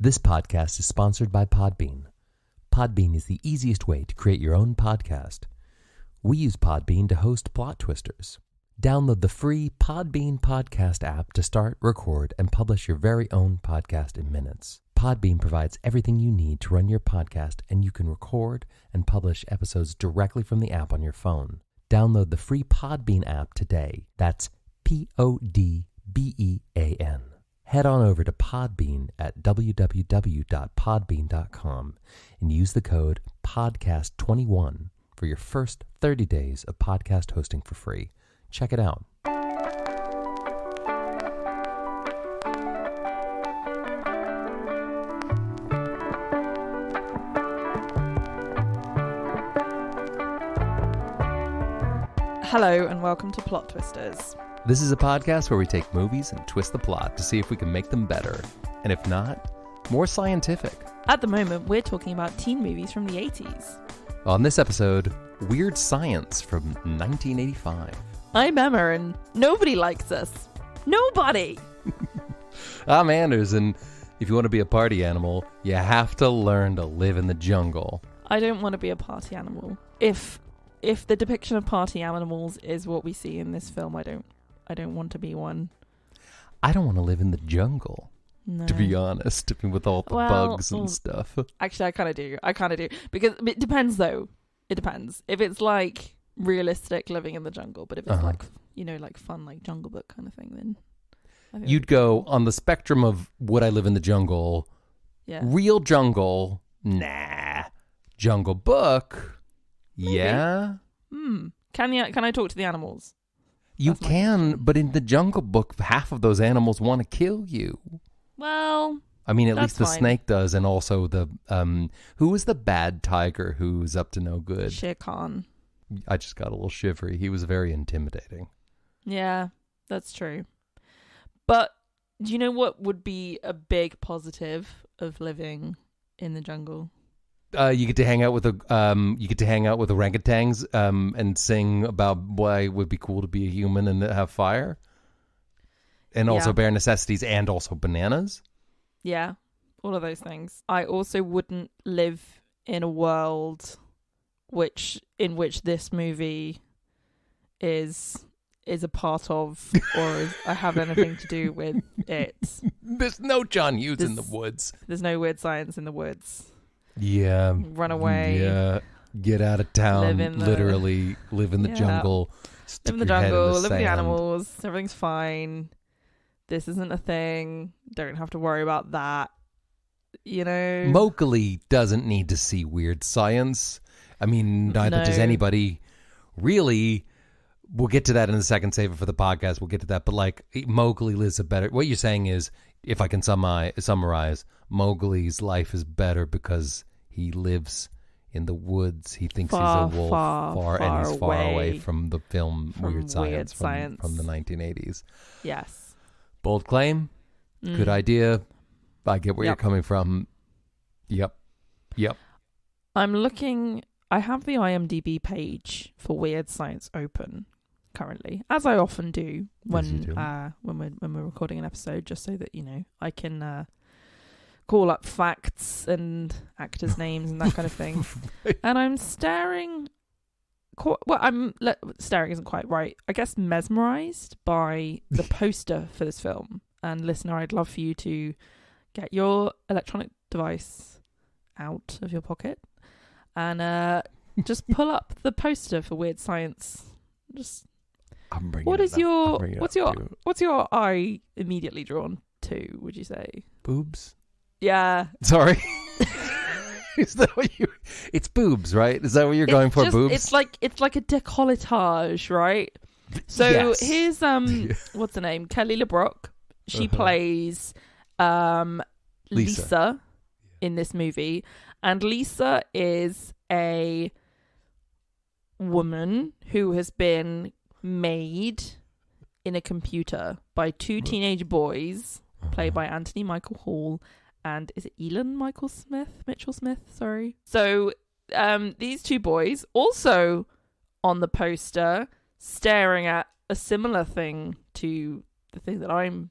This podcast is sponsored by Podbean. Podbean is the easiest way to create your own podcast. We use Podbean to host Plot Twisters. Download the free Podbean podcast app to start, record, and publish your very own podcast in minutes. Podbean provides everything you need to run your podcast, and you can record and publish episodes directly from the app on your phone. Download the free Podbean app today. That's Podbean. Head on over to Podbean at www.podbean.com and use the code PODCAST21 for your first 30 days of podcast hosting for free. Check it out. Hello and welcome to Plot Twisters. This is a podcast where we take movies and twist the plot to see if we can make them better. And if not, more scientific. At the moment, we're talking about teen movies from the 80s. On this episode, Weird Science from 1985. I'm Emma and nobody likes us. Nobody! I'm Anders, and if you want to be a party animal, you have to learn to live in the jungle. I don't want to be a party animal. If the depiction of party animals is what we see in this film, I don't want to be one. I don't want to live in the jungle, no. to be honest, with all the bugs and stuff. Actually, I kind of do. Because it depends, though. It depends. If it's like realistic living in the jungle, but if it's like fun, like Jungle Book kind of thing, then I think you'd go on the spectrum of would I live in the jungle? Yeah. Real jungle? Nah. Jungle Book? Maybe. Yeah. Can I talk to the animals? You can, but in the Jungle Book, half of those animals want to kill you. Well, I mean, at least the fine. snake does, and also the who was the bad tiger who's up to no good? Shere Khan. I just got a little shivery. He was very intimidating. Yeah, that's true. But do you know what would be a big positive of living in the jungle? You get to hang out with orangutans and sing about why it would be cool to be a human and have fire, and also bare necessities, and also bananas. Yeah, all of those things. I also wouldn't live in a world in which this movie is a part of, or I have anything to do with it. There's no John Hughes in the woods. There's no weird science in the woods. Yeah. Run away. Yeah. Get out of town. Literally live in the jungle. Live in the jungle. Live with the animals. Everything's fine. This isn't a thing. Don't have to worry about that. You know? Mowgli doesn't need to see weird science. I mean, neither does anybody. Really, we'll get to that in a second. Save it for the podcast. We'll get to that. But like, Mowgli lives a better... What you're saying is, if I can summarize, Mowgli's life is better because he lives in the woods. He thinks he's a wolf, and he's far away from the film Weird Science from the 1980s. Yes. Bold claim. Good idea. I get where you're coming from. Yep. I'm looking... I have the IMDb page for Weird Science open currently, as I often do when we're recording an episode, just so that I can call up facts and actors' names and that kind of thing. And I'm staring. Staring isn't quite right. I guess mesmerized by the poster for this film. And listener, I'd love for you to get your electronic device out of your pocket and just pull up the poster for Weird Science. What's your eye immediately drawn to, would you say? Boobs? Yeah. Sorry. Is that what it's boobs, right? Is that what you're going for? Boobs? It's like a décolletage, right? So here's what's her name? Kelly Lebrock. She plays Lisa in this movie, and Lisa is a woman who has been made in a computer by two teenage boys played by Anthony Michael Hall and is it Mitchell Smith, sorry. So these two boys also on the poster staring at a similar thing to the thing that I'm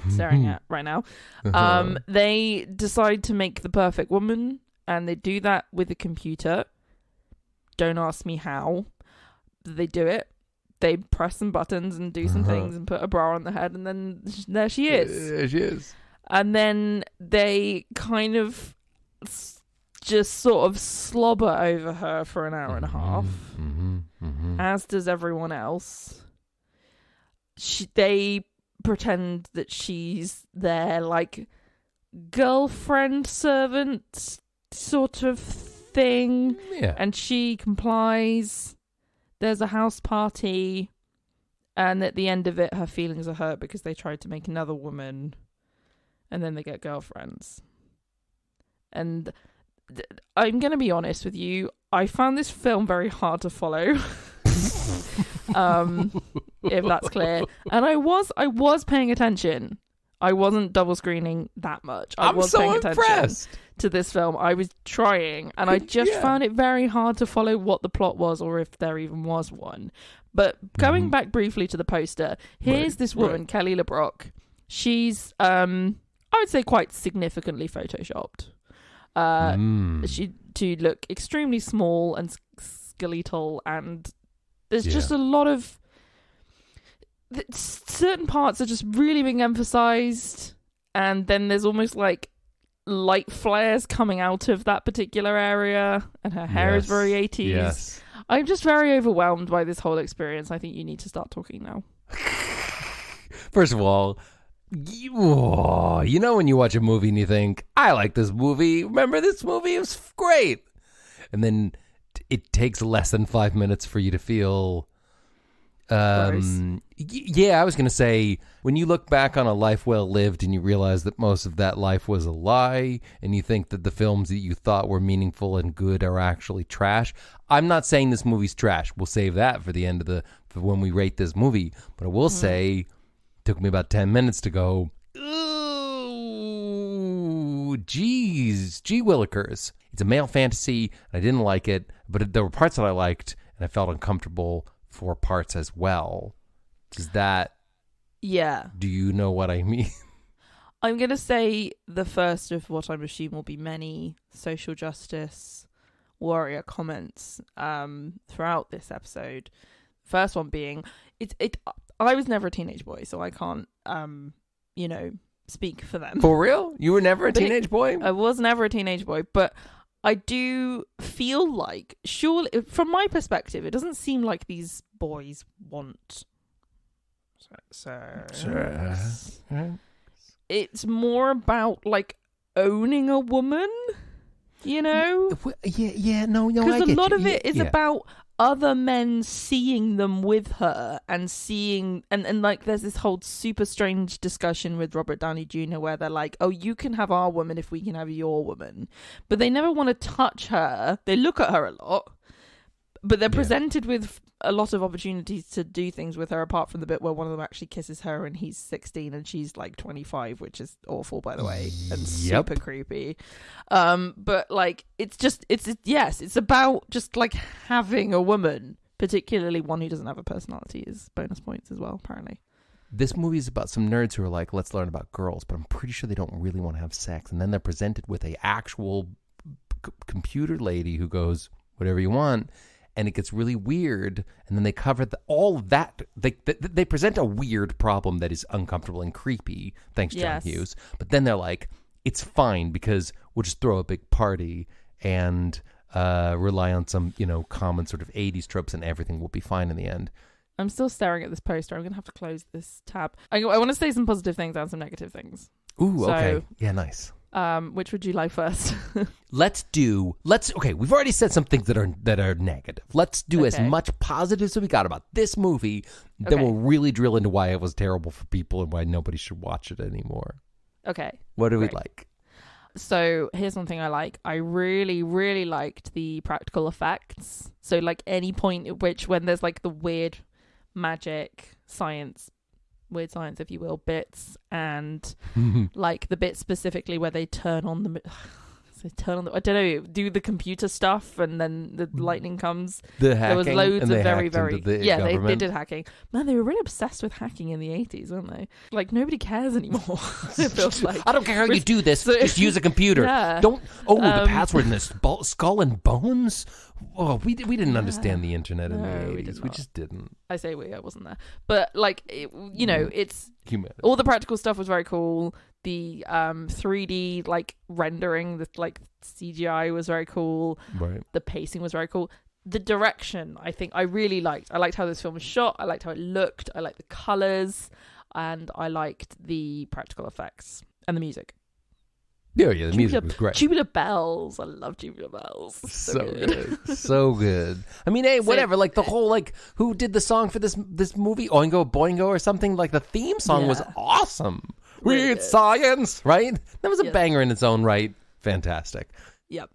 staring at right now. They decide to make the perfect woman, and they do that with a computer. Don't ask me how. They do it. They press some buttons and do some things and put a bra on the head, and then there she is. There she is. And then they kind of just sort of slobber over her for an hour and a half, as does everyone else. They pretend that she's their, like, girlfriend servant sort of thing, and she complies. There's a house party, and at the end of it, her feelings are hurt because they tried to make another woman, and then they get girlfriends. And I'm going to be honest with you, I found this film very hard to follow. If that's clear. And I was paying attention. I wasn't double screening that much. I was paying attention to this film. I was trying, and I just found it very hard to follow what the plot was, or if there even was one. But going back briefly to the poster, here's this woman, Kelly Lebrock. She's, I would say, quite significantly photoshopped. She to look extremely small and skeletal, and there's just a lot of certain parts are just really being emphasized, and then there's almost like light flares coming out of that particular area, and her hair is very 80s. I'm just very overwhelmed by this whole experience. I think you need to start talking now. First of all, you know when you watch a movie and you think, I like this movie, remember this movie, it was great, and then it takes less than 5 minutes for you to feel I was going to say, when you look back on a life well lived and you realize that most of that life was a lie, and you think that the films that you thought were meaningful and good are actually trash. I'm not saying this movie's trash. We'll save that for the end of for when we rate this movie. But I will say, it took me about 10 minutes to go, ooh, geez, gee willikers. It's a male fantasy, and I didn't like it, but there were parts that I liked, and I felt uncomfortable for parts as well. Does that... Yeah. Do you know what I mean? I'm going to say the first of what I'm assuming will be many social justice warrior comments throughout this episode. First one being, I was never a teenage boy, so I can't, speak for them. For real? You were never a teenage boy? I was never a teenage boy, but I do feel like, surely, from my perspective, it doesn't seem like these boys want sex. It's more about, like, owning a woman, you know? No, because a lot of it is about other men seeing them with her and seeing, and like there's this whole super strange discussion with Robert Downey Jr. where they're like, oh, you can have our woman if we can have your woman, but they never want to touch her. They look at her a lot, but they're presented with a lot of opportunities to do things with her, apart from the bit where one of them actually kisses her and he's 16 and she's like 25, which is awful, by the way, and super creepy. But like, it's about just like having a woman, particularly one who doesn't have a personality, is bonus points as well, apparently. This movie is about some nerds who are like, let's learn about girls, but I'm pretty sure they don't really want to have sex, and then they're presented with a actual computer lady who goes, whatever you want. And it gets really weird, and then they cover all of that. They present a weird problem that is uncomfortable and creepy, thanks John Hughes. But then they're like, it's fine because we'll just throw a big party and rely on some, common sort of 80s tropes, and everything will be fine in the end. I'm still staring at this poster. I'm going to have to close this tab. I want to say some positive things and some negative things. Ooh, okay. Yeah, nice. Which would you like first? Okay, we've already said some things that are negative. Let's do as much positive as we got about this movie. Then we'll really drill into why it was terrible for people and why nobody should watch it anymore. Okay. What do we like? So here's one thing I like. I really, really liked the practical effects. So like any point at which, when there's like the weird magic science, if you will, bits, and like the bit specifically where they turn on the So turn on the, I don't know, do the computer stuff, and then the lightning comes. The hacking, there was loads of very they did hacking. Man, they were really obsessed with hacking in the 80s, weren't they? Like, nobody cares anymore. It feels like, I don't care how you do this. Just use a computer. Yeah. Don't. The password in this skull and bones. Oh, we didn't understand the internet in the 80s. We just didn't. I say I wasn't there, but like it's humanity. All the practical stuff was very cool. The 3D like rendering, the like CGI was very cool. Right. The pacing was very cool. The direction, I think I really liked. I liked how this film was shot. I liked how it looked. I liked the colors, and I liked the practical effects and the music. Yeah, the music was great. Tubular Bells. I love Tubular Bells. So good. So good. I mean, hey, whatever. Like the whole, like, who did the song for this movie? Oingo Boingo or something? Like the theme song was awesome. Really Weird science, right? That was a banger in its own right. Fantastic. Yep.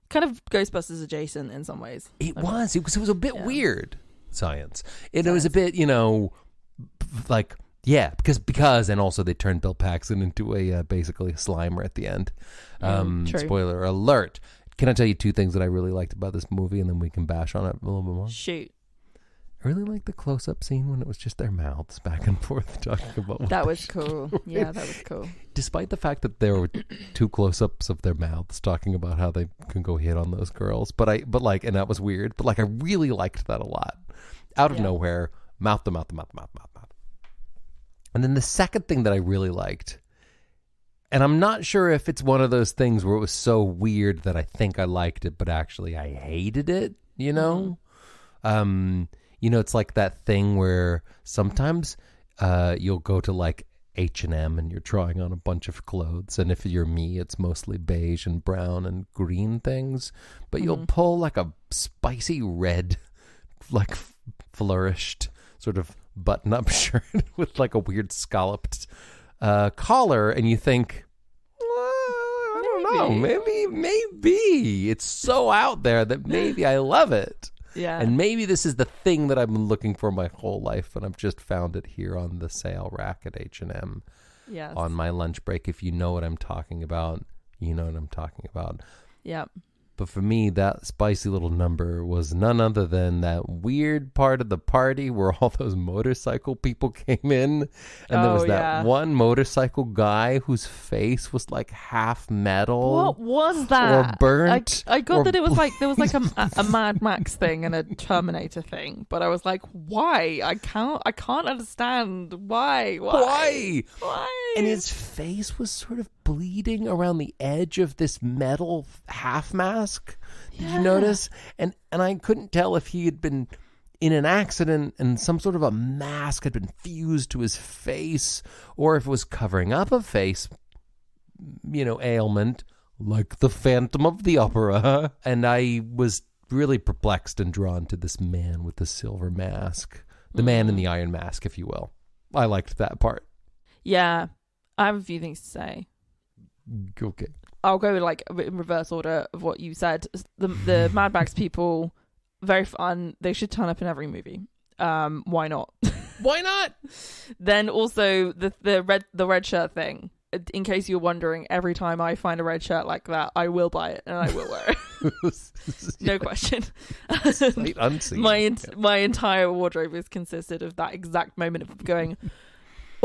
Kind of Ghostbusters adjacent in some ways. It was a bit weird science. It was a bit, like... Yeah, because and also they turned Bill Paxton into a basically a Slimer at the end. True. Spoiler alert. Can I tell you two things that I really liked about this movie, and then we can bash on it a little bit more? Shoot. I really liked the close-up scene when it was just their mouths back and forth talking about what that was cool. Yeah, that was cool. Despite the fact that there were two close-ups of their mouths talking about how they can go hit on those girls, and that was weird. But like, I really liked that a lot. Out of nowhere, mouth to mouth to mouth to mouth to mouth. And then the second thing that I really liked, and I'm not sure if it's one of those things where it was so weird that I think I liked it, but actually I hated it, Mm-hmm. It's like that thing where sometimes you'll go to like H&M and you're trying on a bunch of clothes, and if you're me, it's mostly beige and brown and green things, but you'll pull like a spicy red, like flourished sort of button-up shirt with like a weird scalloped collar, and you think, I don't know, maybe it's so out there that maybe I love it. Yeah. And maybe this is the thing that I've been looking for my whole life, and I've just found it here on the sale rack at H&M on my lunch break. If you know what I'm talking about, you know what I'm talking about. Yeah. But for me, that spicy little number was none other than that weird part of the party where all those motorcycle people came in. And there was that one motorcycle guy whose face was like half metal. What was that? Or burnt. I got that it was like, there was like a Mad Max thing and a Terminator thing. But I was like, why? I can't understand. Why? And his face was sort of bleeding around the edge of this metal half mask. Did you notice? And I couldn't tell if he had been in an accident and some sort of a mask had been fused to his face, or if it was covering up a face, ailment, like the Phantom of the Opera. And I was really perplexed and drawn to this man with the silver mask, the man in the iron mask, if you will. I liked that part. Yeah, I have a few things to say. Okay. I'll go like in reverse order of what you said. The Mad Max people, very fun. They should turn up in every movie. Why not? Why not? Then also the red shirt thing. In case you're wondering, every time I find a red shirt like that, I will buy it and I will wear it. No question. Sight unseen. My entire wardrobe is consisted of that exact moment of going,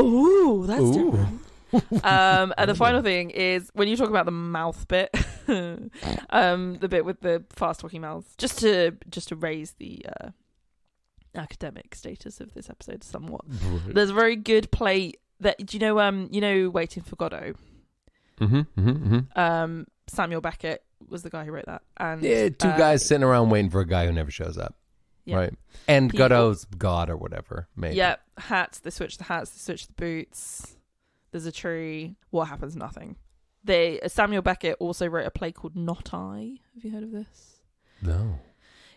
ooh, that's different. And the final thing is when you talk about the mouth bit, the bit with the fast talking mouths, just to raise the academic status of this episode somewhat. Right. There's a very good play that Waiting for Godot. Samuel Beckett was the guy who wrote that, and two guys sitting around waiting for a guy who never shows up. Yeah. Right. And Godot's God or whatever. Maybe. Yeah. Hats. They switch the hats. They switch the boots. There's a tree. What happens? Nothing. Samuel Beckett also wrote a play called Not I. Have you heard of this? No.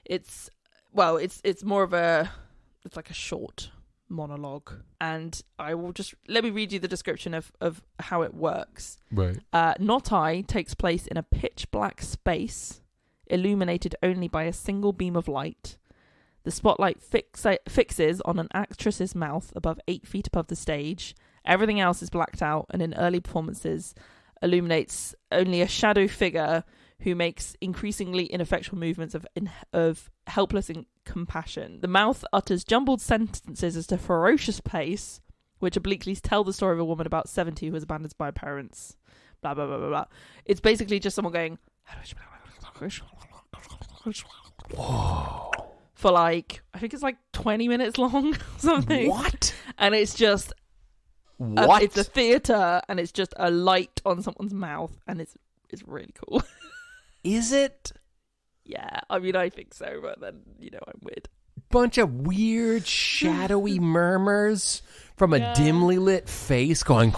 It's more of it's like a short monologue, and I will just let me read you the description of how it works. Right. Not I takes place in a pitch black space, illuminated only by a single beam of light. The spotlight fixes on an actress's mouth about 8 feet above the stage. Everything else is blacked out, and in early performances, illuminates only a shadow figure who makes increasingly ineffectual movements of helpless compassion. The mouth utters jumbled sentences at a ferocious pace, which obliquely tell the story of a woman about 70 who was abandoned by her parents. Blah, blah, blah, blah, blah. It's basically just someone going... Whoa. For like, I think it's like 20 minutes long or something. What? And it's just... What? It's a theatre, and it's just a light on someone's mouth, and it's really cool. Is it? Yeah, I mean, I think so, but then, I'm weird. Bunch of weird, shadowy murmurs from a dimly lit face going...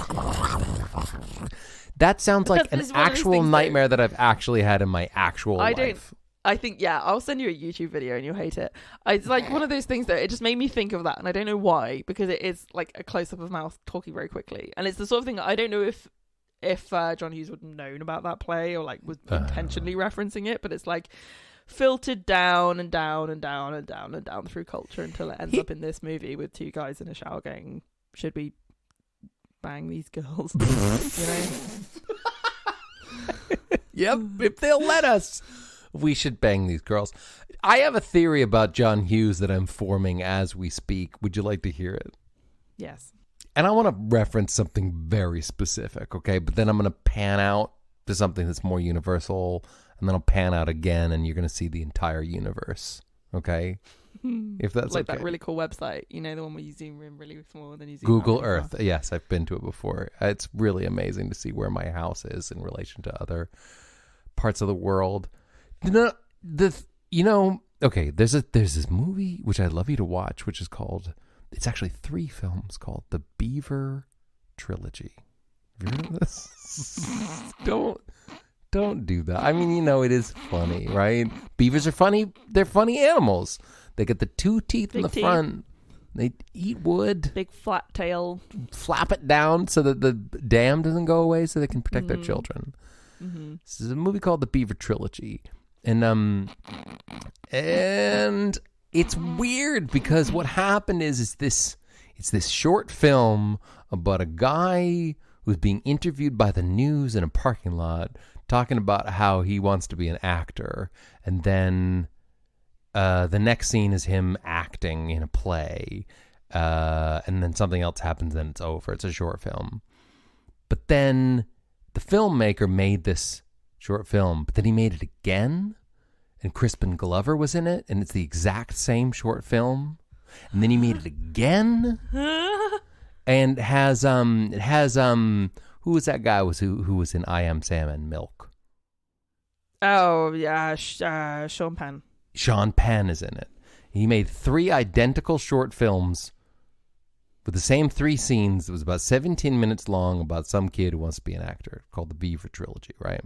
That sounds like an actual nightmare that I've actually had in my actual life. I think, I'll send you a YouTube video and you'll hate it. It's like one of those things that it just made me think of that, and I don't know why, because it is like a close-up of mouth talking very quickly. And it's the sort of thing that I don't know if John Hughes would have known about that play or like was intentionally referencing it, but it's like filtered down and down and down and down and down through culture until it ends up in this movie with two guys in a shower going, should we bang these girls? Yep, if they'll let us, we should bang these girls. I have a theory about John Hughes that I'm forming as we speak. Would you like to hear it? Yes. And I want to reference something very specific, okay? But then I'm going to pan out to something that's more universal, and then I'll pan out again, and you're going to see the entire universe, okay? If that's like okay. That really cool website, the one where you zoom in really small and then you zoom Google out Earth. Yes, I've been to it before. It's really amazing to see where my house is in relation to other parts of the world. Okay, there's this movie which I'd love you to watch, which is called, it's actually 3 films called The Beaver Trilogy. Have you heard of this? Don't do that. I mean, it is funny, right? Beavers are funny. They're funny animals. They get the 2 teeth in the front. They eat wood. Big flat tail. Flap it down so that the dam doesn't go away so they can protect their children. Mm-hmm. This is a movie called The Beaver Trilogy. And it's weird because what happened is it's this short film about a guy who's being interviewed by the news in a parking lot talking about how he wants to be an actor. And then the next scene is him acting in a play. And then something else happens and it's over. It's a short film. But then the filmmaker made this short film, but then he made it again, and Crispin Glover was in it, and it's the exact same short film. And then he made it again, and it has who was that guy who was in I Am Sam and Milk? Oh yeah, Sean Penn. Sean Penn is in it. He made 3 identical short films with the same 3 scenes. It was about 17 minutes long about some kid who wants to be an actor, called the Beaver Trilogy, right?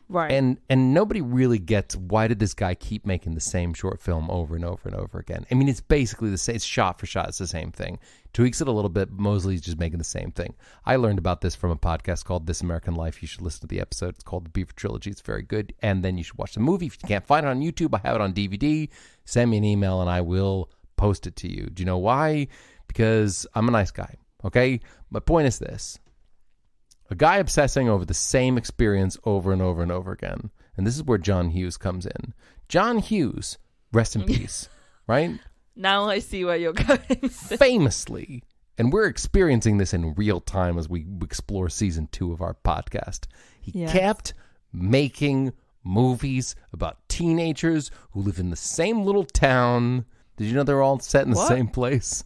Right. And nobody really gets, why did this guy keep making the same short film over and over and over again? I mean, it's basically the same. It's shot for shot. It's the same thing. Tweaks it a little bit. Mosley's just making the same thing. I learned about this from a podcast called This American Life. You should listen to the episode. It's called The Beaver Trilogy. It's very good. And then you should watch the movie. If you can't find it on YouTube, I have it on DVD. Send me an email and I will post it to you. Do you know why? Because I'm a nice guy. Okay? My point is this. A guy obsessing over the same experience over and over and over again. And this is where John Hughes comes in. John Hughes, rest in peace, right? Now I see where you're going. Famously, and we're experiencing this in real time as we explore season 2 of our podcast. He kept making movies about teenagers who live in the same little town. Did you know they're all set in the same place?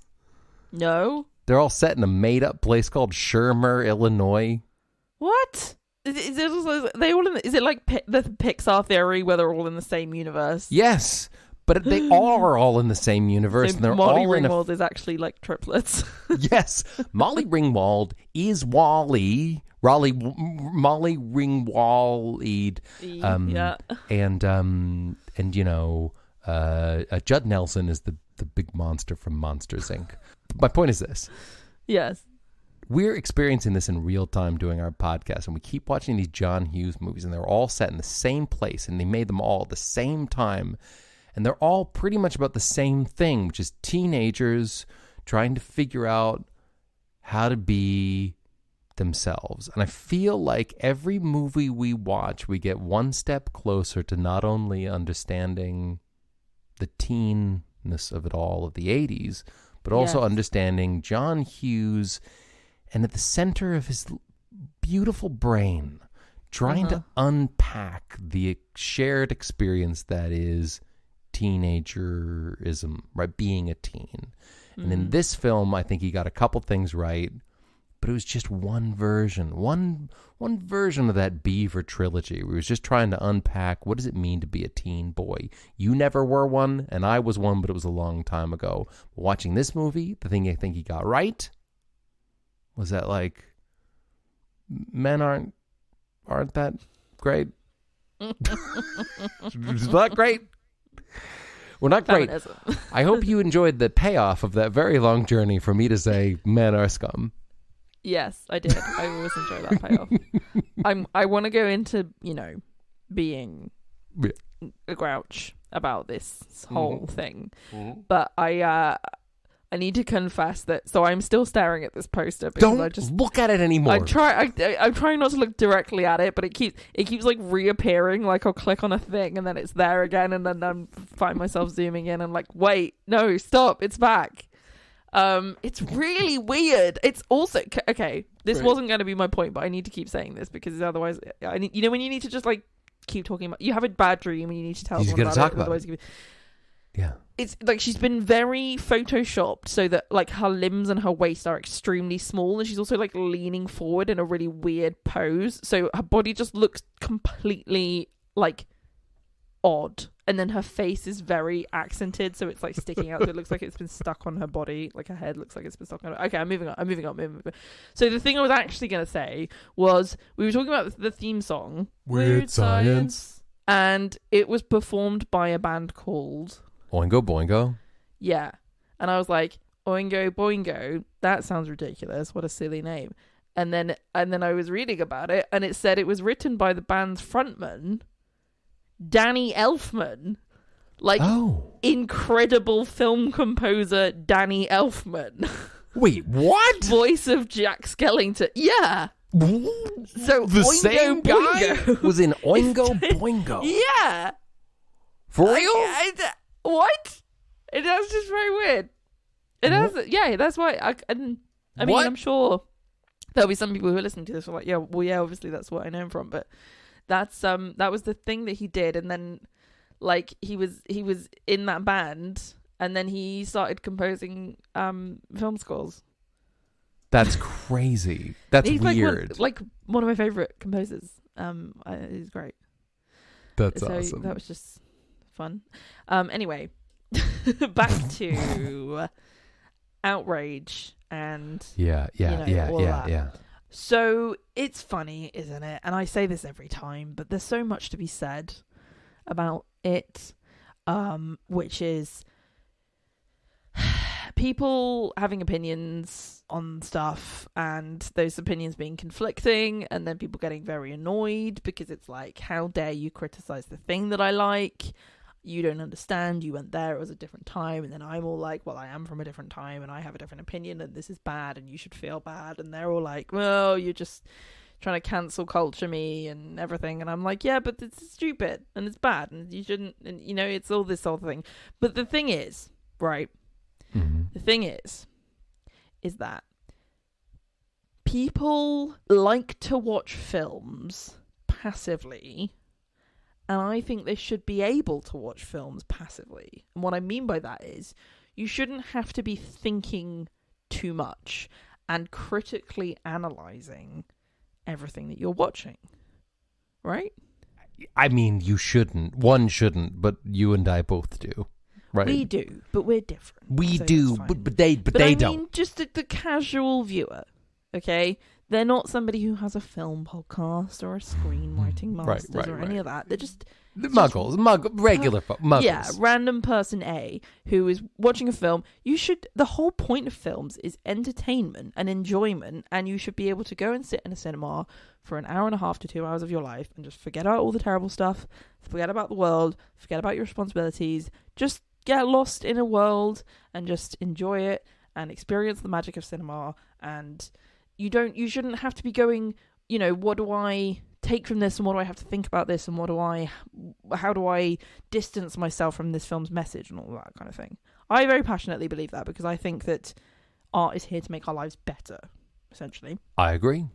No. They're all set in a made-up place called Shermer, Illinois. What? Is it like the Pixar theory where they're all in the same universe? Yes, but they are all in the same universe. So and they're Molly all Ringwald is actually like triplets. Yes, Molly Ringwald is Molly Ringwald. And Judd Nelson is the big monster from Monsters Inc. My point is this. Yes. We're experiencing this in real time doing our podcast, and we keep watching these John Hughes movies, and they're all set in the same place, and they made them all at the same time, and they're all pretty much about the same thing, which is teenagers trying to figure out how to be themselves. And I feel like every movie we watch, we get one step closer to not only understanding the teenness of it all of the 80s, but also understanding John Hughes, and at the center of his beautiful brain, trying to unpack the shared experience that is teenagerism, right? Being a teen. And in this film, I think he got a couple things right, but it was just one version of that Beaver Trilogy. We was just trying to unpack, what does it mean to be a teen boy? You never were one, and I was one, but it was a long time ago. Watching this movie, the thing I think he got right was that, like, men aren't that great. It's not great. We're not great. I hope you enjoyed the payoff of that very long journey for me to say men are scum. Yes, I did. I always enjoy that payoff. I want to go into, being a grouch about this whole thing. But I need to confess that, so I'm still staring at this poster because Don't I just look at it anymore. I'm trying not to look directly at it, but it keeps like reappearing. Like I'll click on a thing and then it's there again, and then I find myself zooming in and like, wait, no, stop, it's back. It's really weird. It's also okay. This wasn't going to be my point, but I need to keep saying this because otherwise, I need, when you need to just like keep talking about, you have a bad dream and you need to tell someone about it. Otherwise, yeah. It's like she's been very photoshopped so that like her limbs and her waist are extremely small, and she's also like leaning forward in a really weird pose. So her body just looks completely like odd, and then her face is very accented, so it's like sticking out. So it looks like it's been stuck on her body, like her head looks like it's been stuck on her. Okay, I'm moving on. So the thing I was actually going to say was we were talking about the theme song, Weird Science, and it was performed by a band called Oingo Boingo. Yeah. And I was like, Oingo Boingo, that sounds ridiculous. What a silly name. And then I was reading about it, and it said it was written by the band's frontman, Danny Elfman. Like, incredible film composer Danny Elfman. Wait, what? Voice of Jack Skellington. Yeah. So the Oingo same Boingo guy was in Oingo Boingo. Yeah. For real? What? That's just very weird. It has, yeah. That's why. I mean, I'm sure there'll be some people who are listening to this who are like, yeah, well, yeah, obviously that's what I know him from. But that's that was the thing that he did, and then like he was in that band, and then he started composing film scores. That's crazy. That's he's weird. Like one of my favorite composers. He's great. That's awesome. That was just fun. Anyway, back to outrage and yeah. So it's funny, isn't it? And I say this every time, but there's so much to be said about it, which is people having opinions on stuff and those opinions being conflicting, and then people getting very annoyed because it's like, how dare you criticize the thing that I like? You don't understand, you went there, it was a different time. And then I'm all like, well, I am from a different time and I have a different opinion and this is bad and you should feel bad. And they're all like, well, you're just trying to cancel culture me and everything. And I'm like, yeah, but it's stupid and it's bad and you shouldn't, and it's all this whole thing. But the thing is, right, the thing is that people like to watch films passively, and I think they should be able to watch films passively. And what I mean by that is you shouldn't have to be thinking too much and critically analysing everything that you're watching. Right? I mean, you shouldn't. One shouldn't, but you and I both do. Right? We do, but we're different. We do, but they don't. I mean, just the casual viewer, okay? They're not somebody who has a film podcast or a screenwriting masters or any of that. They're just regular muggles. Yeah, random person A who is watching a film. The whole point of films is entertainment and enjoyment, and you should be able to go and sit in a cinema for an hour and a half to 2 hours of your life and just forget about all the terrible stuff, forget about the world, forget about your responsibilities, just get lost in a world and just enjoy it and experience the magic of cinema and you shouldn't have to be going, what do I take from this and what do I have to think about this and how do I distance myself from this film's message and all that kind of thing. I very passionately believe that because I think that art is here to make our lives better, essentially. I agree.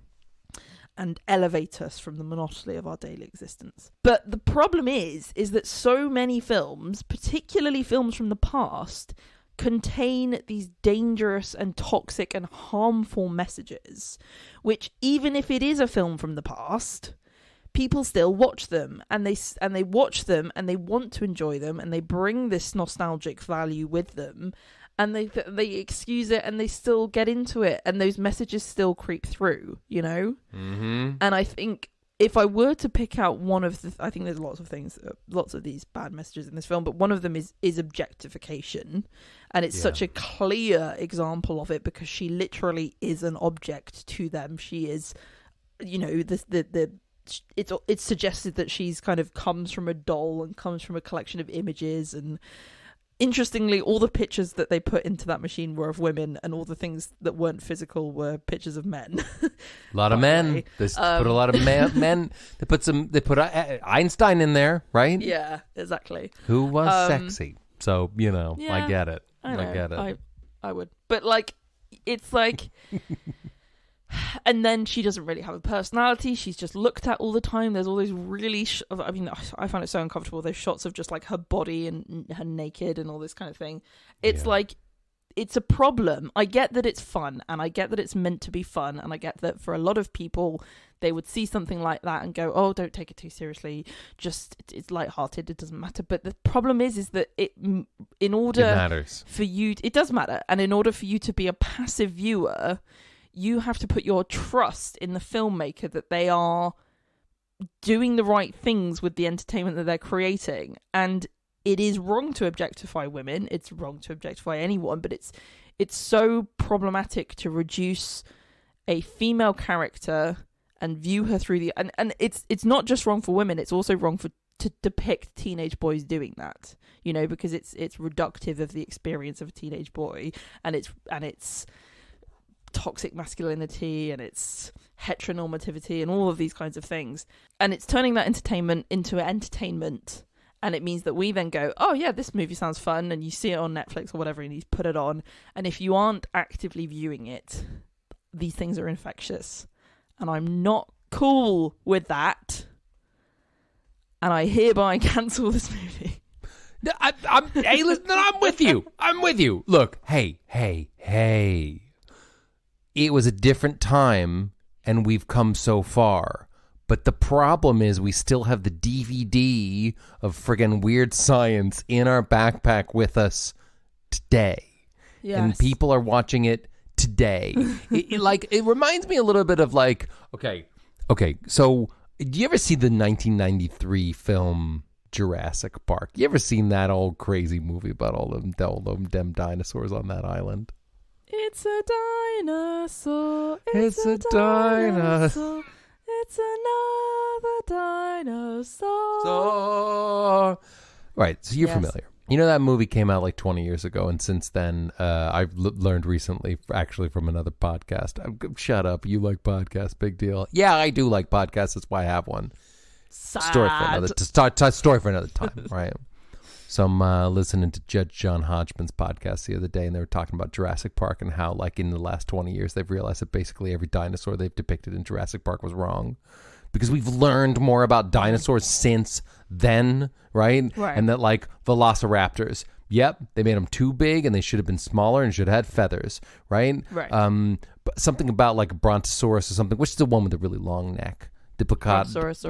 And elevate us from the monotony of our daily existence. But the problem is that so many films, particularly films from the past, contain these dangerous and toxic and harmful messages, which even if it is a film from the past, people still watch them, and they watch them and they want to enjoy them, and they bring this nostalgic value with them, and they excuse it and they still get into it, and those messages still creep through, Mm-hmm. And I think if I were to pick out one of I think there's lots of these bad messages in this film, but one of them is objectification, and it's such a clear example of it because she literally is an object to them. She is, it's suggested that she's kind of comes from a doll and comes from a collection of images, and interestingly, all the pictures that they put into that machine were of women, and all the things that weren't physical were pictures of men. A lot of men. They put a lot of men. They put Einstein in there, right? Yeah, exactly. Who was sexy? So Yeah, I get it. I get it. I would, but it's like. And then she doesn't really have a personality. She's just looked at all the time. There's all those really... I find it so uncomfortable. Those shots of just her body and her naked and all this kind of thing. It's it's a problem. I get that it's fun, and I get that it's meant to be fun, and I get that for a lot of people, they would see something like that and go, oh, don't take it too seriously. Just, it's lighthearted. It doesn't matter. But the problem is that it matters. For you... It does matter. And in order for you to be a passive viewer... You have to put your trust in the filmmaker that they are doing the right things with the entertainment that they're creating. And it is wrong to objectify women. It's wrong to objectify anyone, but it's so problematic to reduce a female character and view her through the... And it's not just wrong for women, it's also wrong to depict teenage boys doing that, because it's reductive of the experience of a teenage boy, and it's toxic masculinity and its heteronormativity and all of these kinds of things, and it's turning that entertainment into entertainment, and it means that we then go, oh yeah, this movie sounds fun, and you see it on Netflix or whatever, and you put it on, and if you aren't actively viewing it, these things are infectious, and I'm not cool with that, and I hereby cancel this movie. Hey, listen, I'm with you. Look, hey. It was a different time, and we've come so far. But the problem is we still have the DVD of friggin' Weird Science in our backpack with us today. Yes. And people are watching it today. It reminds me a little bit of okay, so do you ever see the 1993 film Jurassic Park? You ever seen that old crazy movie about all them dinosaurs on that island? It's a dinosaur. It's a dinosaur. It's another dinosaur. Right, so you're familiar. That movie came out 20 years ago, and since then, I've learned recently, actually from another podcast. Shut up, you like podcasts, big deal. Yeah, I do like podcasts, that's why I have one. Sad. Story for another time, right? So I'm listening to Judge John Hodgman's podcast the other day, and they were talking about Jurassic Park and how, in the last 20 years, they've realized that basically every dinosaur they've depicted in Jurassic Park was wrong. Because we've learned more about dinosaurs since then, right? And that, velociraptors, yep, they made them too big, and they should have been smaller and should have had feathers, right? But something about, a brontosaurus or something, which is the one with the really long neck. Brontosaurus,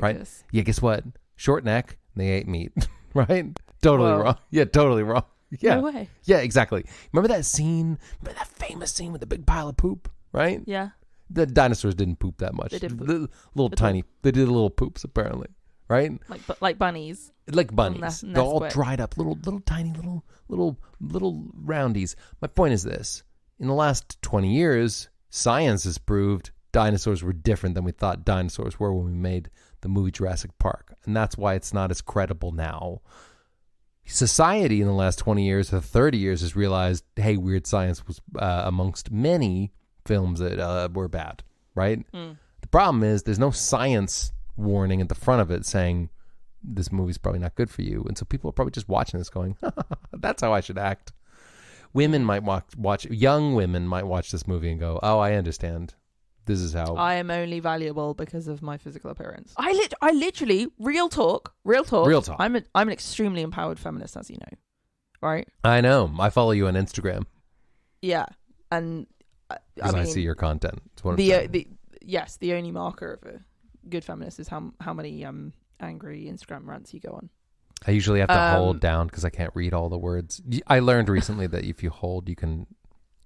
right? Yeah, guess what? Short neck, they ate meat. Right? Totally wrong. Yeah, totally wrong. Yeah. No way. Yeah, exactly. Remember that scene? Remember that famous scene with the big pile of poop? Right? Yeah. The dinosaurs didn't poop that much. They did poop. They did little poops, apparently. Right? Like bunnies. Like bunnies. They're all dried up. Little tiny little roundies. My point is this. In the last 20 years, science has proved dinosaurs were different than we thought dinosaurs were when we made the movie Jurassic Park, and that's why it's not as credible now. Society in the last 20 years or 30 years has realized, hey, Weird Science was amongst many films that were bad, right? The problem is there's no science warning at the front of it saying this movie's probably not good for you. And so people are probably just watching this going, that's how I should act. Women might watch, young women might watch this movie and go, oh, I understand. This is how I am only valuable because of my physical appearance. I literally, real talk. I'm an extremely empowered feminist, as you know, right? I know. I follow you on Instagram. Yeah, and I see your content. Yes, the only marker of a good feminist is how many angry Instagram rants you go on. I usually have to hold down because I can't read all the words. I learned recently that if you hold, you can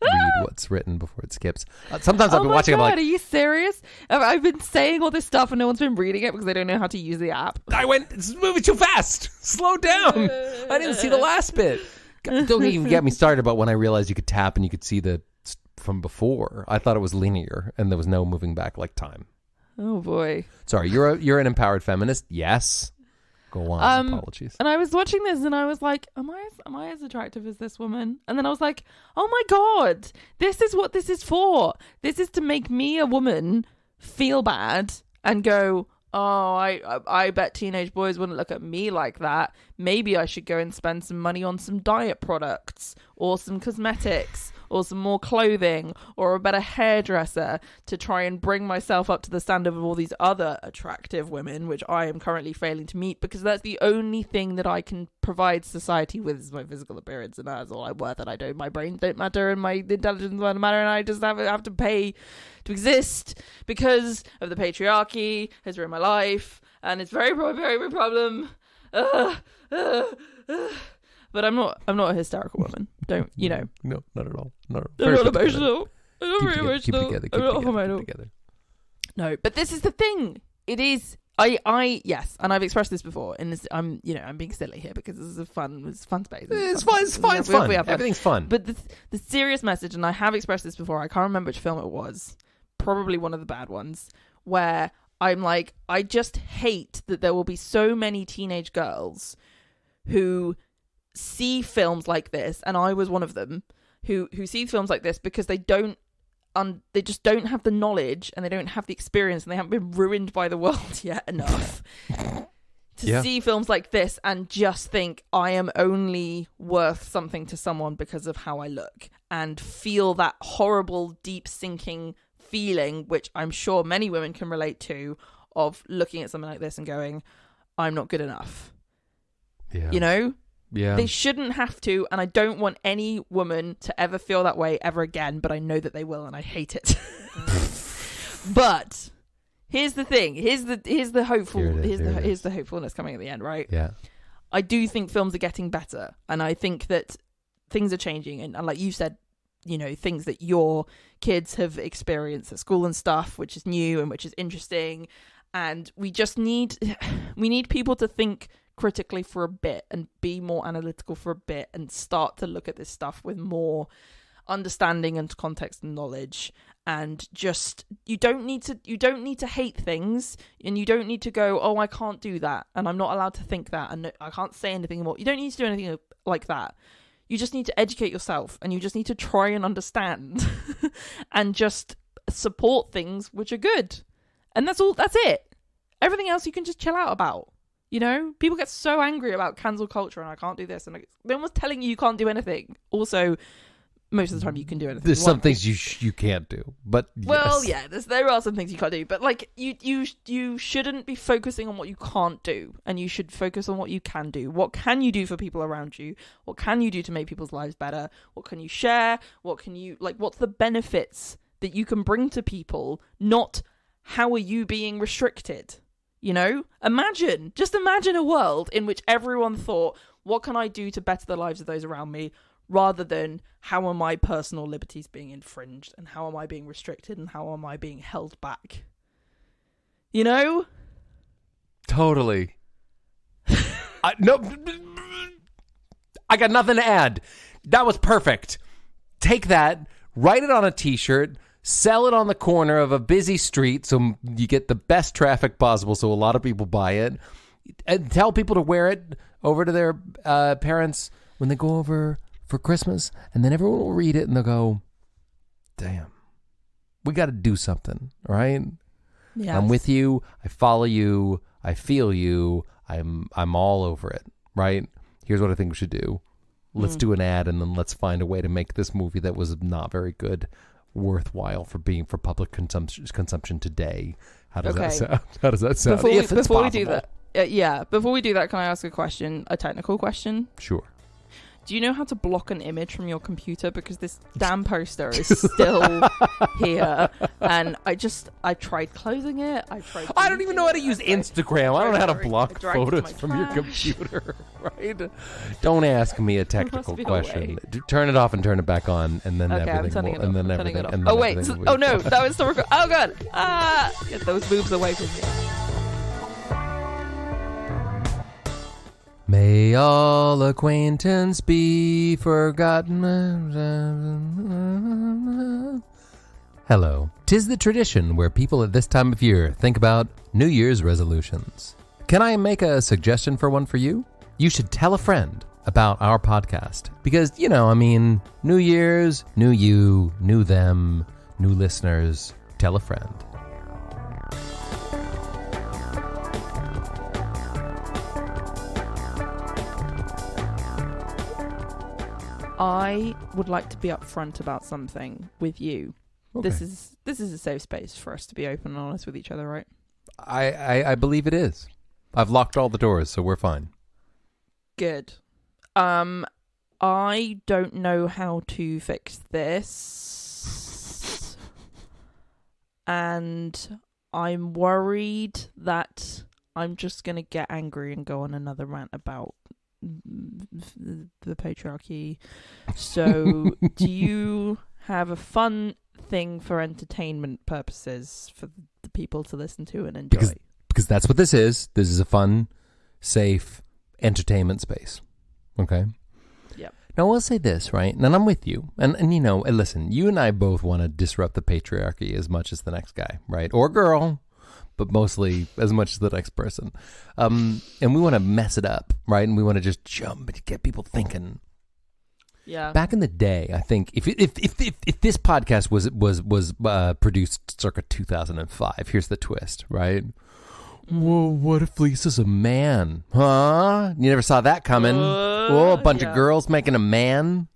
read what's written before it skips. Sometimes I've been watching. God, I'm like, are you serious? I've been saying all this stuff and no one's been reading it because they don't know how to use the app. It's moving too fast. Slow down. I didn't see the last bit. Don't even get me started about when I realized you could tap and you could see the from before. I thought it was linear and there was no moving back like time. Oh boy. Sorry, you're an empowered feminist. Yes. Go on. Apologies. And I was watching this and I was like, am I as attractive as this woman? And then I was like, oh my God, this is what this is for. This is to make me, a woman, feel bad and go, oh, I bet teenage boys wouldn't look at me like that. Maybe I should go and spend some money on some diet products or some cosmetics or some more clothing or a better hairdresser to try and bring myself up to the standard of all these other attractive women, which I am currently failing to meet because that's the only thing that I can provide society with is my physical appearance, and that's all I'm worth. And my brains don't matter and my intelligence doesn't matter, and I just have to pay to exist because of the patriarchy has ruined my life, and it's very, very, very problem. But I'm not a hysterical woman. Don't, you know. No, not at all. Not I'm not emotional. I'm not very emotional. Keep it together. No, but this is the thing. It is. Yes, and I've expressed this before, and I'm being silly here because this is a fun space. It's fun. Everything's fun. But the serious message, and I have expressed this before. I can't remember which film it was. Probably one of the bad ones, where I'm like, I just hate that there will be so many teenage girls who see films like this, and I was one of them who see films like this because they just don't have the knowledge and they don't have the experience and they haven't been ruined by the world yet enough to see films like this and just think I am only worth something to someone because of how I look, and feel that horrible deep sinking feeling, which I'm sure many women can relate to, of looking at something like this and going, I'm not good enough. Yeah. You know? Yeah. They shouldn't have to, and I don't want any woman to ever feel that way ever again, but I know that they will, and I hate it. But here's the thing. Here's the hopefulness coming at the end, right? Yeah. I do think films are getting better, and I think that things are changing, and like you said, you know, things that your kids have experienced at school and stuff, which is new and which is interesting, and we need people to think critically for a bit and be more analytical for a bit and start to look at this stuff with more understanding and context and knowledge. And just you don't need to hate things, and you don't need to go, oh, I can't do that and I'm not allowed to think that and I can't say anything more. You don't need to do anything like that. You just need to educate yourself, and you just need to try and understand and just support things which are good. And that's it. Everything else you can just chill out about. You know, people get so angry about cancel culture and I can't do this, and no one's telling you can't do anything. Also, most of the time you can do anything. There's some things you can't do, but well, yeah, there are some things you can't do, but like you shouldn't be focusing on what you can't do, and you should focus on what you can do. What can you do for people around you? What can you do to make people's lives better? What can you share? What's the benefits that you can bring to people? Not how are you being restricted? You know, imagine a world in which everyone thought, what can I do to better the lives of those around me, rather than how are my personal liberties being infringed, and how am I being restricted, and how am I being held back? You know? Totally. I got nothing to add. That was perfect. Take that, write it on a t-shirt, sell it on the corner of a busy street so you get the best traffic possible so a lot of people buy it. And tell people to wear it over to their parents when they go over for Christmas. And then everyone will read it and they'll go, damn, We got to do something, right? Yeah. I'm with you. I follow you. I feel you. I'm all over it, right? Here's what I think we should do. Let's do an ad, and then let's find a way to make this movie that was not very good worthwhile for public consumption today. How does that sound? How does that sound? Before we do that, before we do that, can I ask a technical question? Sure. Do you know how to block an image from your computer? Because this damn poster is still here, and I tried closing it. I don't even know how to use Instagram. I don't know how to block photos from your computer. Right? Don't ask me a technical question. Turn it off and turn it back on, and then everything. Oh wait! Oh no! That was still recording. Oh god! Get those boobs away from me. May all acquaintance be forgotten. Hello. 'Tis the tradition where people at this time of year think about New Year's resolutions. Can I make a suggestion for one for you? You should tell a friend about our podcast. Because, New Year's, new you, new them, new listeners. Tell a friend. I would like to be upfront about something with you. Okay. This is a safe space for us to be open and honest with each other, right? I believe it is. I've locked all the doors, so we're fine. Good. I don't know how to fix this. And I'm worried that I'm just going to get angry and go on another rant about the patriarchy. So do you have a fun thing for entertainment purposes for the people to listen to and enjoy? Because that's what this is. This is a fun, safe entertainment space. Okay? Yep. Now, I'll say this, right? And I'm with you. And listen, you and I both want to disrupt the patriarchy as much as the next guy, right? Or girl, but mostly as much as the next person. And we want to mess it up, right? And we want to just jump and get people thinking. Yeah. Back in the day, I think if this podcast was produced circa 2005, here's the twist, right? Whoa, what if Lisa's a man? Huh? You never saw that coming. Whoa, a bunch of girls making a man?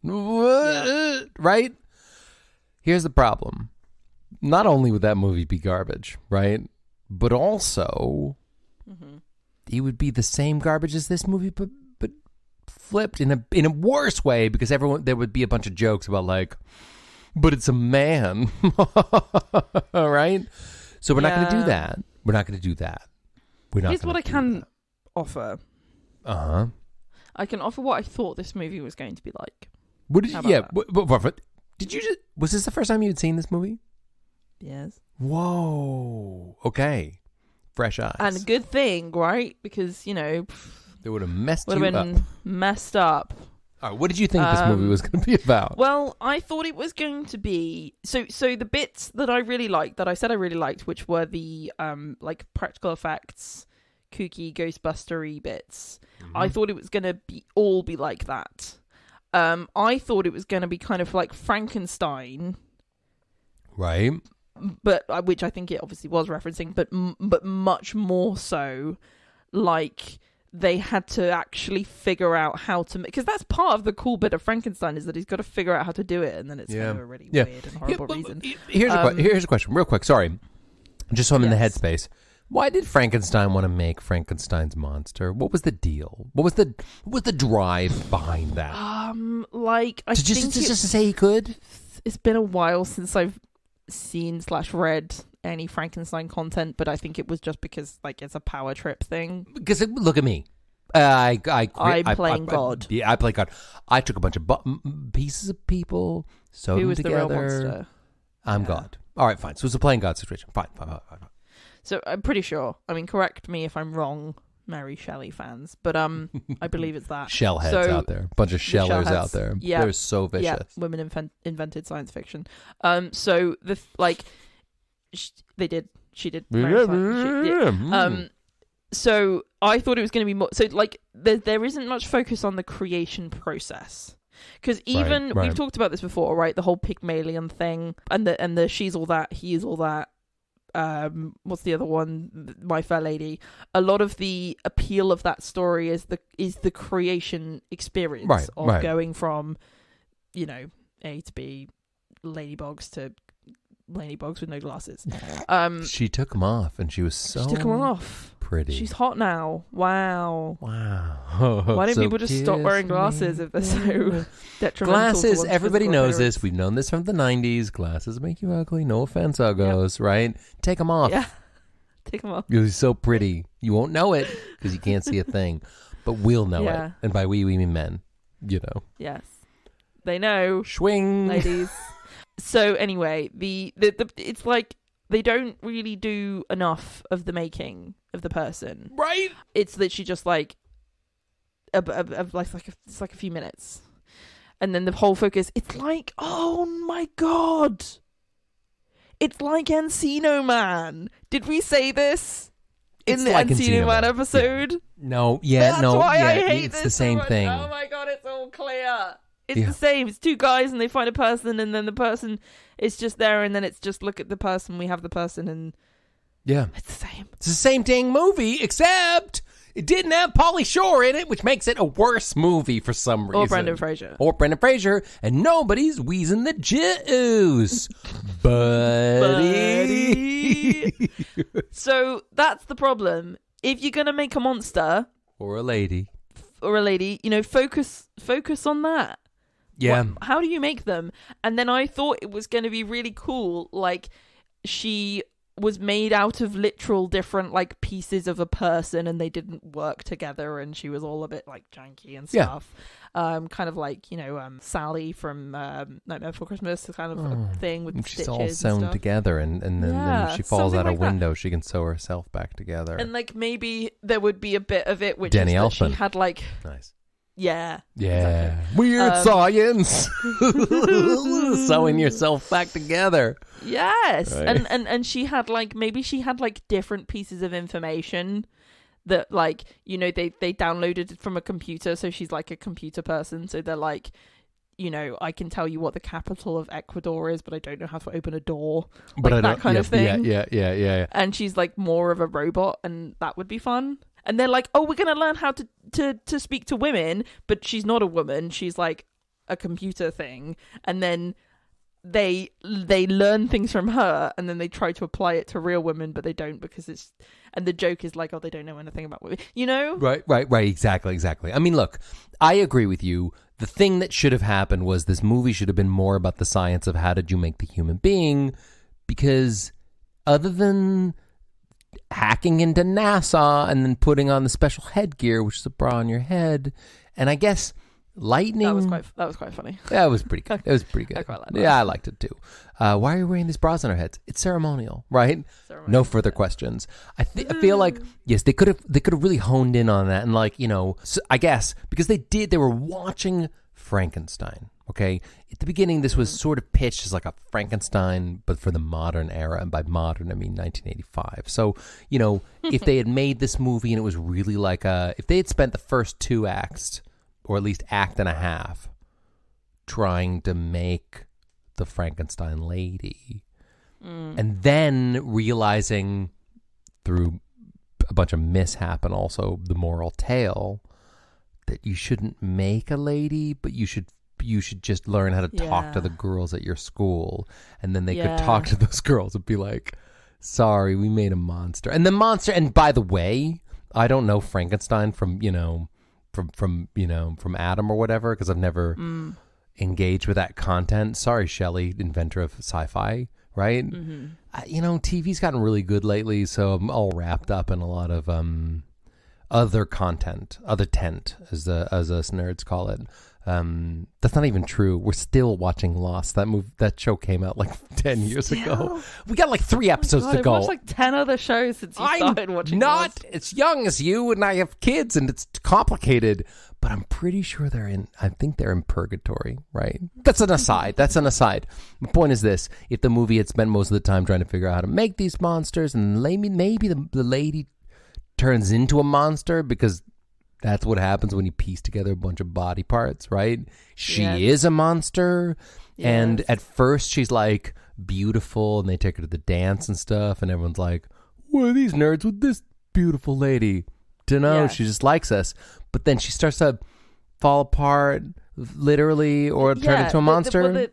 Right? Here's the problem. Not only would that movie be garbage, right? But also, it would be the same garbage as this movie, but flipped in a worse way, because there would be a bunch of jokes about but it's a man, right? So we're not going to do that. We're not going to do that. Here's what I can offer. I can offer what I thought this movie was going to be like. What did you? Did you just? Was this the first time you'd seen this movie? Yes. Whoa. Okay. Fresh eyes. And a good thing, right? Because they would have messed you up. Would have been messed up. All right, what did you think this movie was going to be about? Well, I thought it was going to be so the bits that I really liked, that I said I really liked, which were the practical effects, kooky, ghostbustery bits. I thought it was going to be like that. I thought it was going to be kind of like Frankenstein, right? But which I think it obviously was referencing, but much more so, like they had to actually figure out how to, because that's part of the cool bit of Frankenstein, is that he's got to figure out how to do it, and then it's kind of a really weird and horrible reason. Here's a question, real quick. Sorry, just so I'm in the headspace. Why did Frankenstein want to make Frankenstein's monster? What was the deal? What was the drive behind that? Just to say he could. It's been a while since I've seen/read any Frankenstein content, but I think it was just because it's a power trip thing. Because look at me, I'm playing God. I play God. I took a bunch of pieces of people, sewed them together. The real monster? I'm God. All right, fine. So it's a playing God situation. Fine. So I'm pretty sure. I mean, correct me if I'm wrong, Mary Shelley fans, but I believe it's that. Shellheads out there, a bunch of shellers out there. Yeah, they're so vicious. Yeah, women invented science fiction. So they did. She did. So I thought it was going to be more. So there isn't much focus on the creation process. Because even Right. we've talked about this before, right? The whole Pygmalion thing, and the she's all that, he is all that. What's the other one? My Fair Lady. A lot of the appeal of that story is the creation experience of going from, you know, A to B, ladybugs to ladybugs with no glasses. She took them off, and she was so. She took them off. Pretty. She's hot now. Wow. Why don't So people just stop wearing glasses if they're so detrimental? Glasses, to everybody knows appearance? this. We've known this from the 90s. Glasses make you ugly. No offense, uggos, right? Take them off. Yeah. Take them off. You're so pretty. You won't know it because you can't see a thing. But we'll know it. And by we mean men. You know. Yes. They know. Swing. Ladies. So anyway, the it's like they don't really do enough of the making of the person. Right. It's literally just like it's like a few minutes. And then the whole focus, it's like, oh my God. It's like Encino Man. Did we say this in the like Encino Man episode? Yeah. No, That's why I hate it's this the same so thing. Oh my God, it's all clear. It's the same. It's two guys and they find a person and then the person is just there and then it's just look at the person, we have the person and it's the same. It's the same dang movie, except it didn't have Pauly Shore in it, which makes it a worse movie for some reason. Or Brendan Fraser. And nobody's wheezing the juice. Buddy. So that's the problem. If you're going to make a monster. Or a lady, you know, focus on that. Yeah. How do you make them? And then I thought it was going to be really cool. Like, she was made out of literal different, like, pieces of a person and they didn't work together and she was all a bit, like, janky and stuff. Kind of like, you know, Sally from Nightmare Before Christmas, kind of a thing with she's stitches all sewn together and then she falls out a window. She can sew herself back together. And, like, maybe there would be a bit of it which Danny is that Elfman. she had, like... Nice. Yeah. Exactly. Weird science. Sewing yourself back together. Yes. Right. And she had like, maybe she had like different pieces of information that like, you know, they downloaded it from a computer. So she's like a computer person. So they're like, you know, I can tell you what the capital of Ecuador is, but I don't know how to open a door. Like but that kind of thing. Yeah. And she's like more of a robot and that would be fun. And they're like, oh, we're going to learn how to speak to women, but she's not a woman. She's like a computer thing. And then they learn things from her and then they try to apply it to real women, but they don't because it's... And the joke is like, oh, they don't know anything about women. You know? Right. Exactly. I mean, look, I agree with you. The thing that should have happened was this movie should have been more about the science of how did you make the human being, because other than... hacking into NASA and then putting on the special headgear, which is a bra on your head, and I guess lightning. That was quite funny. That was pretty good. It was pretty good. I quite like that. Yeah, I liked it too. Why are you wearing these bras on our heads? It's ceremonial, right? No further questions. I feel like yes, they could have really honed in on that and like, you know, so I guess because they were watching Frankenstein. Okay, at the beginning, this was sort of pitched as like a Frankenstein, but for the modern era, and by modern I mean 1985. So, you know, if they had made this movie and it was really like if they had spent the first 2 acts, or at least act and a half, trying to make the Frankenstein lady, and then realizing through a bunch of mishap and also the moral tale that you shouldn't make a lady, but you should just learn how to talk to the girls at your school, and then they could talk to those girls and be like, sorry, we made a monster. And the monster, and by the way, I don't know Frankenstein from Adam or whatever, because I've never engaged with that content. Sorry, Shelley, inventor of sci-fi, right? Mm-hmm. You know, TV's gotten really good lately, so I'm all wrapped up in a lot of other content, other tent, as us nerds call it. That's not even true. We're still watching Lost. That show came out like 10 years ago. We got like 3 episodes to go. I've watched like 10 other shows since you started watching Lost. As young as you, and I have kids, and it's complicated. But I'm pretty sure I think they're in purgatory, right? That's an aside. The point is this: if the movie had spent most of the time trying to figure out how to make these monsters, and maybe the lady turns into a monster because That's what happens when you piece together a bunch of body parts, right? She Yes. is a monster. Yes. And at first she's like beautiful and they take her to the dance and stuff. And everyone's like, what are these nerds with this beautiful lady? Dunno, Yeah. she just likes us. But then she starts to fall apart, literally, or turn into a monster.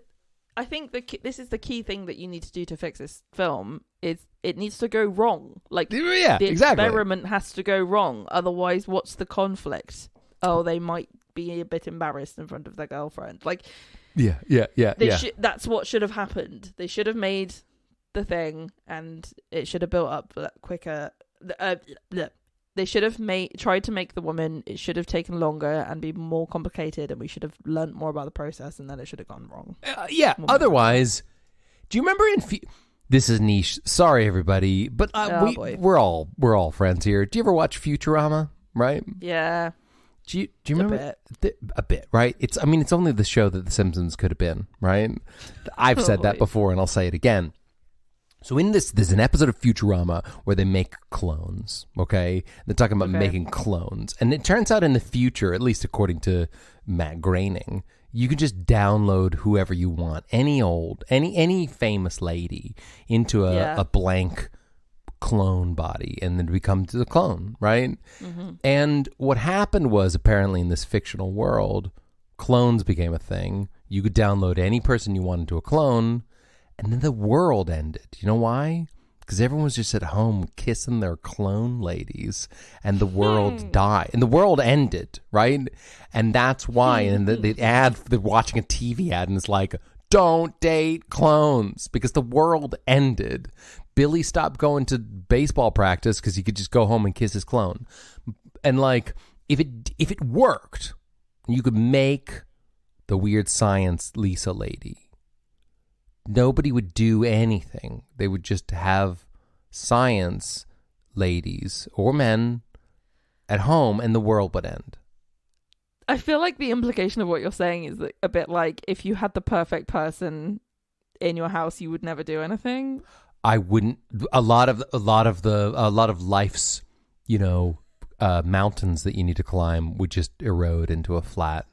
I think this is the key thing that you need to do to fix this film is it needs to go wrong. Like, Yeah, the exactly. experiment has to go wrong. Otherwise, what's the conflict? Oh, they might be a bit embarrassed in front of their girlfriend. Like, Yeah. That's what should have happened. They should have made the thing, and it should have built up quicker. They should have tried to make the woman. It should have taken longer and be more complicated, and we should have learnt more about the process, and then it should have gone wrong. Otherwise, do you remember in this is niche? Sorry, everybody, but we're all friends here. Do you ever watch Futurama? Right? Yeah. Do you remember a bit? Right? It's only the show that The Simpsons could have been. Right? I've said that before, and I'll say it again. So in this, there's an episode of Futurama where they make clones, okay? They're talking about making clones. And it turns out in the future, at least according to Matt Groening, you can just download whoever you want, any famous lady into a blank clone body, and then become the clone, right? Mm-hmm. And what happened was, apparently in this fictional world, clones became a thing. You could download any person you wanted to a clone. And then the world ended. You know why? Because everyone was just at home kissing their clone ladies, and the world died. And the world ended, right? And that's why. And they're watching a TV ad, and it's like, don't date clones, because the world ended. Billy stopped going to baseball practice because he could just go home and kiss his clone. And like, if it worked, you could make the Weird Science Lisa lady. Nobody would do anything. They would just have science ladies or men at home, and the world would end. I feel like the implication of what you're saying is a bit like, if you had the perfect person in your house, you would never do anything. I wouldn't. A lot of life's, mountains that you need to climb would just erode into a flat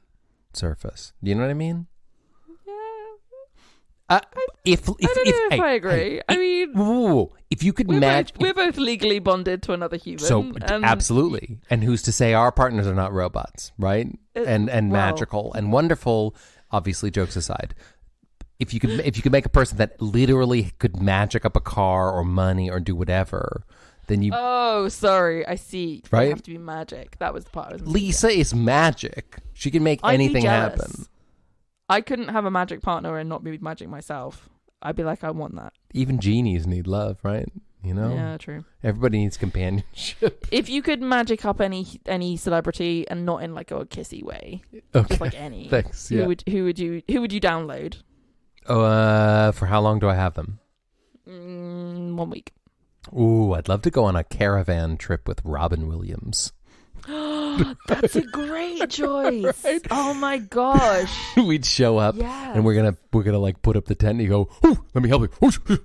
surface. Do you know what I mean? I don't know if I agree. If you could we're both legally bonded to another human. So absolutely. And who's to say our partners are not robots, right? And magical and wonderful. Obviously, jokes aside, if you could make a person that literally could magic up a car or money or do whatever, then you. Oh, sorry. I see. Right? They have to be magic. That was the part I was Lisa is magic. She can make anything happen. I couldn't have a magic partner and not be magic myself. I'd be like, I want that. Even genies need love, right? Yeah, true. Everybody needs companionship. If you could magic up any celebrity and not in like a kissy way, just like any. Thanks. Who would you download? For how long do I have them? 1 week. Ooh, I'd love to go on a caravan trip with Robin Williams. That's a great choice. Right? Oh my gosh. We'd show up and we're gonna like put up the tent, and you go, "Ooh, let me help you. Ooh,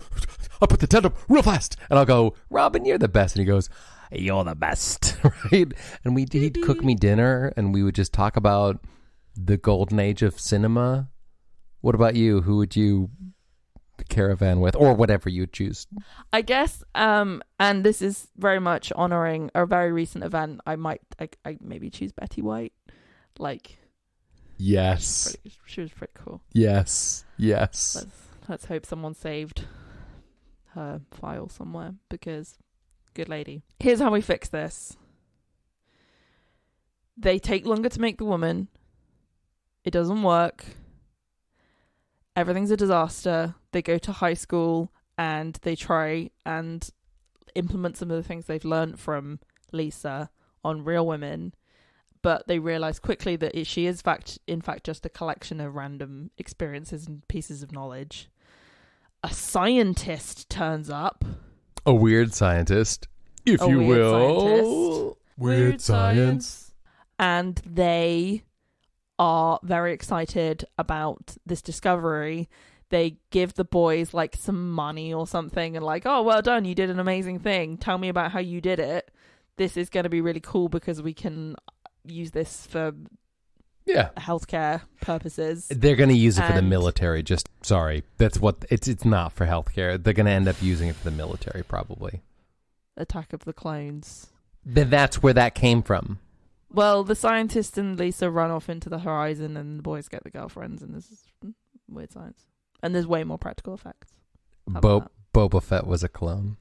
I'll put the tent up real fast." And I'll go, "Robin, you're the best." And he goes, "You're the best." Right? And he'd cook me dinner, and we would just talk about the golden age of cinema. What about you? Who would you caravan with, or whatever you choose? I guess and this is very much honoring a very recent event. I maybe choose Betty White. Like, yes, she was pretty cool. Yes. Let's hope someone saved her file somewhere, because good lady. Here's how we fix this. They take longer to make the woman. It doesn't work. Everything's a disaster. They go to high school and they try and implement some of the things they've learned from Lisa on real women, but they realize quickly that she is in fact just a collection of random experiences and pieces of knowledge. A scientist turns up. A weird scientist, if you will. Weird science. And they are very excited about this discovery. They give the boys like some money or something and like, "Oh, well done, you did an amazing thing. Tell me about how you did it. This is going to be really cool because we can use this for Yeah. healthcare purposes. They're going to use it for the military. Just sorry. That's what it's not for healthcare. They're going to end up using it for the military probably. Attack of the Clones. Then that's where that came from. Well, the scientist and Lisa run off into the horizon and the boys get the girlfriends and this is weird science. And there's way more practical effects. Boba Fett was a clone.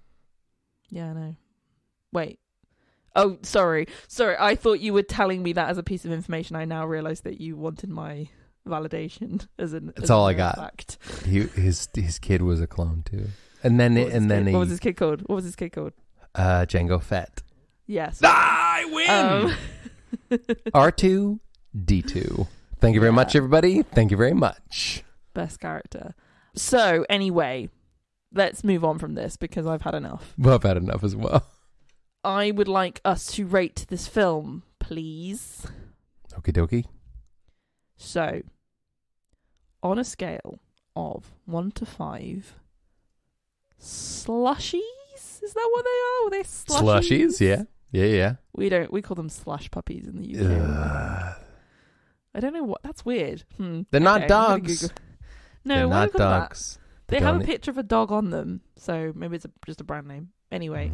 Yeah, I know. Wait. Oh, sorry. I thought you were telling me that as a piece of information. I now realise that you wanted my validation as an. That's all I got. Fact. His kid was a clone too. And then what was his kid called? Jango Fett. Yes. I win. R2D2. Thank you very much, everybody. Thank you very much. Best character. So anyway, let's move on from this because I've had enough. Well, I've had enough as well. I would like us to rate this film, please. Okie dokie. So, on a scale of 1 to 5, slushies? Is that what they are? Were they slushies? Slushies, yeah. We call them slush puppies in the UK. I don't know what. That's weird. They're not dogs. No, they're why not dogs. They have a picture of a dog on them, so maybe it's just a brand name. Anyway,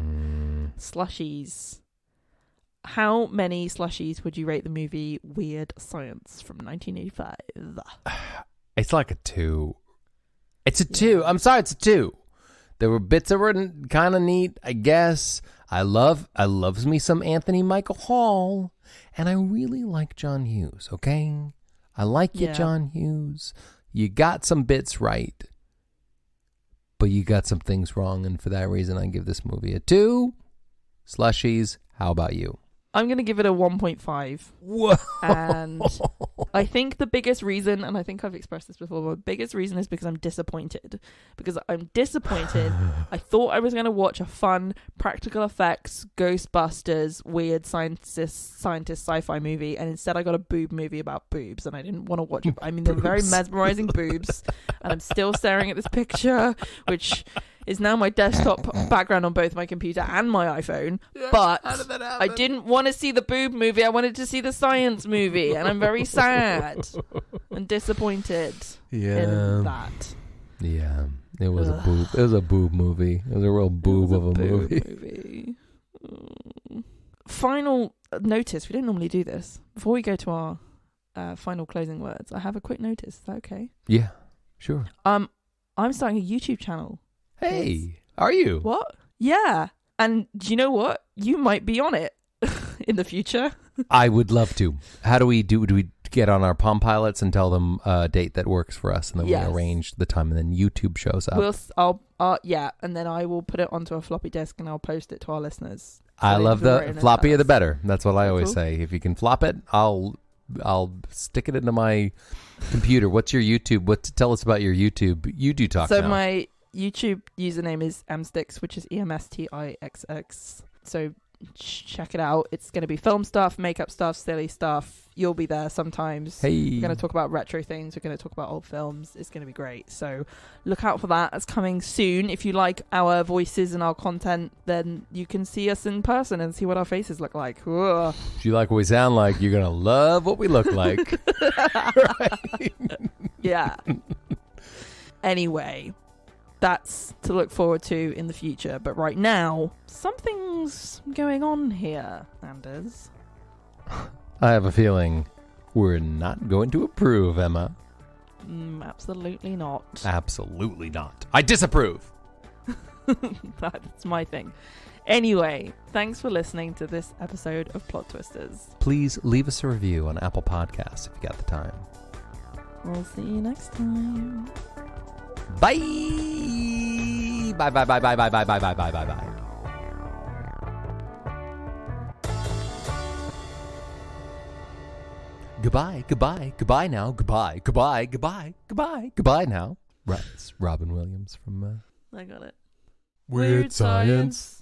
slushies. How many slushies would you rate the movie Weird Science from 1985? It's like a 2. It's a 2. I'm sorry, it's a 2. There were bits that were kind of neat, I guess. I loves me some Anthony Michael Hall, and I really like John Hughes, okay? I like you, John Hughes. You got some bits right, but you got some things wrong, and for that reason, I give this movie a 2. Slushies, how about you? I'm going to give it a 1.5. Whoa. And I think the biggest reason, and I think I've expressed this before, but the biggest reason is because I'm disappointed. Because I'm disappointed. I thought I was going to watch a fun, practical effects, Ghostbusters, weird scientist sci-fi movie, and instead I got a boob movie about boobs, and I didn't want to watch it. I mean, they're very mesmerizing boobs, and I'm still staring at this picture, which is now my desktop background on both my computer and my iPhone. But I didn't want to see the boob movie. I wanted to see the science movie, and I'm very sad and disappointed in that. Yeah, it was a boob. It was a boob movie. It was a real boob of a movie. Final notice. We don't normally do this. Before we go to our final closing words, I have a quick notice. Is that okay? Yeah, sure. I'm starting a YouTube channel. Hey, are you? What? Yeah. And do you know what? You might be on it in the future. I would love to. How do we do? Do we get on our Palm Pilots and tell them a date that works for us, and then we arrange the time, and then YouTube shows up? And then I will put it onto a floppy disk and I'll post it to our listeners. So I love the floppier the better. That's what I always say. If you can flop it, I'll stick it into my computer. What's your YouTube? Tell us about your YouTube. You do talk now. So my YouTube username is mstix, which is EMSTIXX. So check it out. It's going to be film stuff, makeup stuff, silly stuff. You'll be there sometimes. Hey. We're going to talk about retro things. We're going to talk about old films. It's going to be great. So look out for that. It's coming soon. If you like our voices and our content, then you can see us in person and see what our faces look like. Whoa. If you like what we sound like, you're going to love what we look like. Right? Yeah. Anyway, that's to look forward to in the future. But right now, something's going on here, Anders. I have a feeling we're not going to approve, Emma. Absolutely not. Absolutely not. I disapprove. That's my thing. Anyway, thanks for listening to this episode of Plot Twisters. Please leave us a review on Apple Podcasts if you got the time. We'll see you next time. Bye. Bye, bye, bye, bye, bye, bye, bye, bye, bye, bye, bye. Goodbye, goodbye, goodbye now, goodbye, goodbye, goodbye, goodbye, goodbye now. Right, it's Robin Williams from... I got it. Weird Science.